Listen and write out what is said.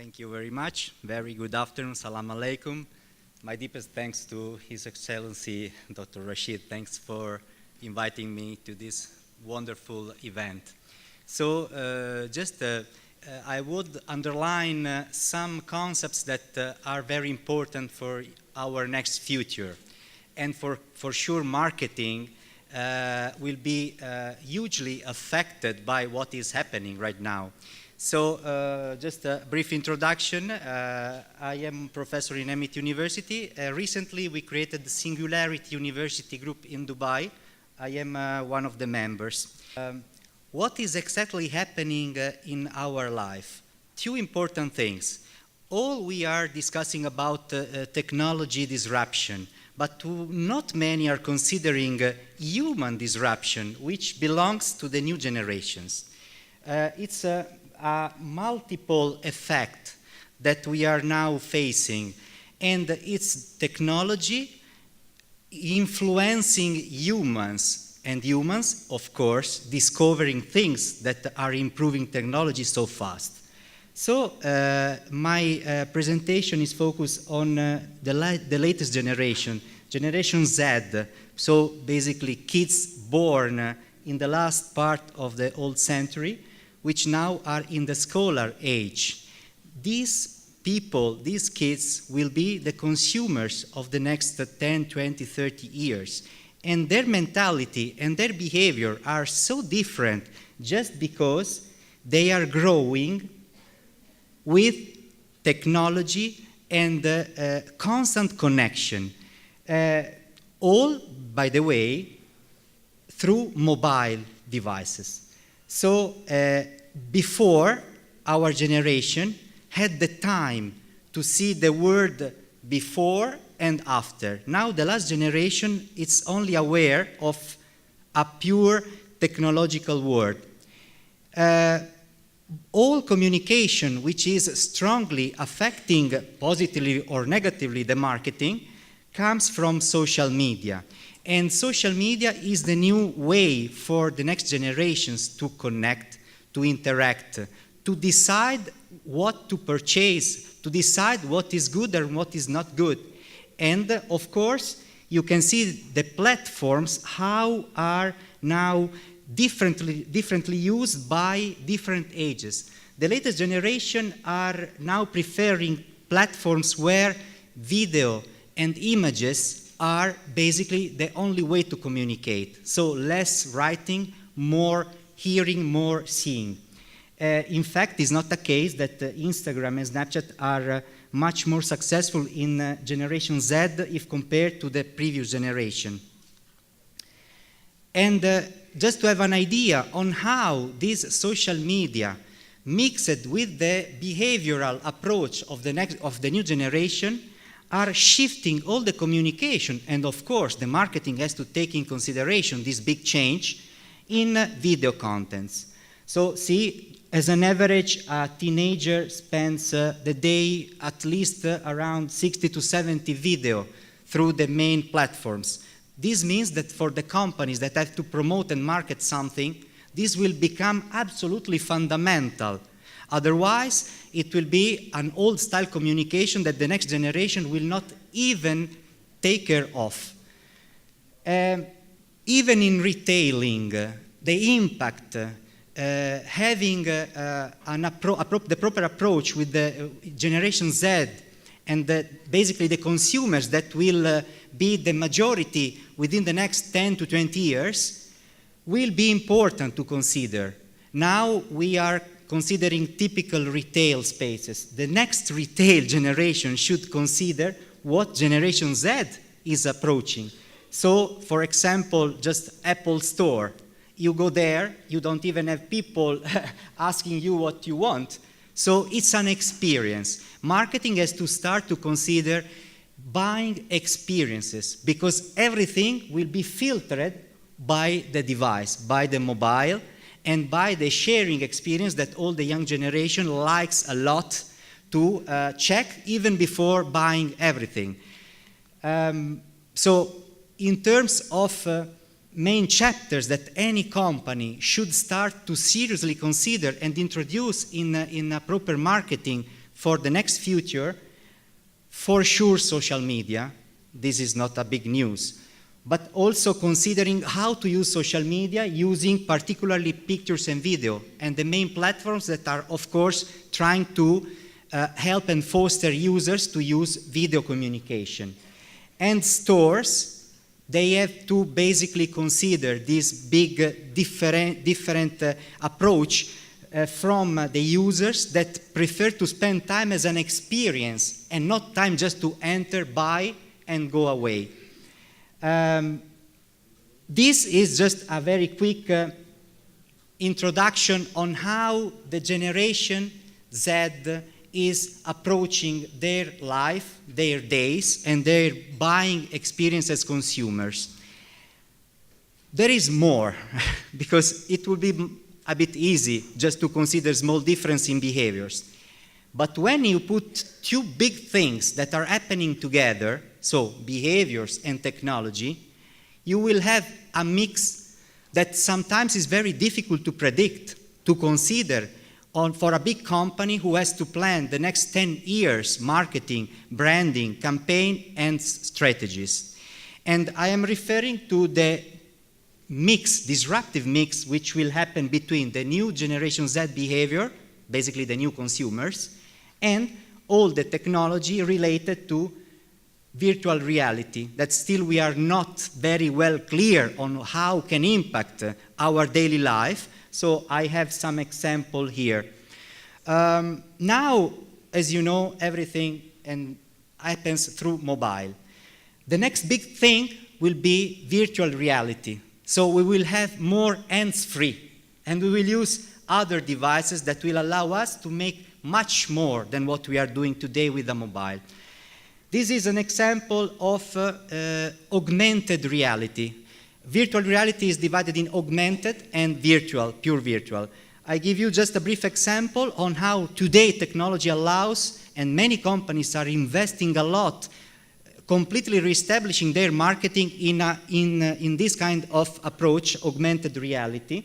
Thank you very much. Very good afternoon. Salam alaikum. My deepest thanks to His Excellency Dr. Rashid. Thanks for inviting me to this wonderful event. So I would underline some concepts that are very important for our next future. And for sure, marketing will be hugely affected by what is happening right now. So just a brief introduction. I am a professor in MIT University. Recently, we created the Singularity University Group in Dubai. I am one of the members. What is exactly happening in our life? Two important things. All we are discussing about technology disruption, but not many are considering human disruption, which belongs to the new generations. It's a multiple effect that we are now facing, and it's technology influencing humans, and humans, of course, discovering things that are improving technology so fast. So my presentation is focused on the latest generation, Generation Z, so basically kids born in the last part of the old century, which now are in the scholar age. These people, these kids, will be the consumers of the next 10, 20, 30 years. And their mentality and their behavior are so different just because they are growing with technology and constant connection. All, by the way, through mobile devices. So before, our generation had the time to see the world before and after. Now the last generation is only aware of a pure technological world. All communication which is strongly affecting positively or negatively the marketing comes from social media. And social media is the new way for the next generations to connect, to interact, to decide what to purchase, to decide what is good and what is not good. And of course, you can see the platforms how are now differently used by different ages. The latest generation are now preferring platforms where video and images are basically the only way to communicate. So less writing, more hearing, more seeing. In fact, it's not the case that Instagram and Snapchat are much more successful in Generation Z if compared to the previous generation. And just to have an idea on how this social media mixed with the behavioral approach of the new generation are shifting all the communication, and of course the marketing has to take in consideration this big change in video contents. So see, as an average, a teenager spends the day at least around 60 to 70 video through the main platforms. This means that for the companies that have to promote and market something, this will become absolutely fundamental. Otherwise, it will be an old-style communication that the next generation will not even take care of. Even in retailing, the impact, having the proper approach with the Generation Z and basically the consumers that will be the majority within the next 10 to 20 years will be important to consider. Now we are considering typical retail spaces. The next retail generation should consider what Generation Z is approaching. So, for example, just Apple Store. You go there, you don't even have people asking you what you want. So it's an experience. Marketing has to start to consider buying experiences because everything will be filtered by the device, by the mobile, and by the sharing experience that all the young generation likes a lot to check even before buying everything. So in terms of main chapters that any company should start to seriously consider and introduce in a proper marketing for the next future, for sure social media, this is not a big news, but also considering how to use social media using particularly pictures and video, and the main platforms that are, of course, trying to help and foster users to use video communication. And stores, they have to basically consider this big different approach from the users that prefer to spend time as an experience and not time just to enter, buy, and go away. This is just a very quick introduction on how the Generation Z is approaching their life, their days, and their buying experience as consumers. There is more, because it would be a bit easy just to consider small difference in behaviors. But when you put two big things that are happening together, so behaviors and technology, you will have a mix that sometimes is very difficult to predict, to consider for a big company who has to plan the next 10 years marketing, branding, campaign, and strategies. And I am referring to the mix, disruptive mix, which will happen between the new Generation Z behavior, basically the new consumers, and all the technology related to virtual reality that still we are not very well clear on how can impact our daily life. So I have some example here. Now, as you know, everything happens through mobile. The next big thing will be virtual reality. So we will have more hands-free, and we will use other devices that will allow us to make much more than what we are doing today with the mobile. This is an example of augmented reality. Virtual reality is divided in augmented and virtual, pure virtual. I give you just a brief example on how today technology allows, and many companies are investing a lot, completely reestablishing their marketing in this kind of approach, augmented reality.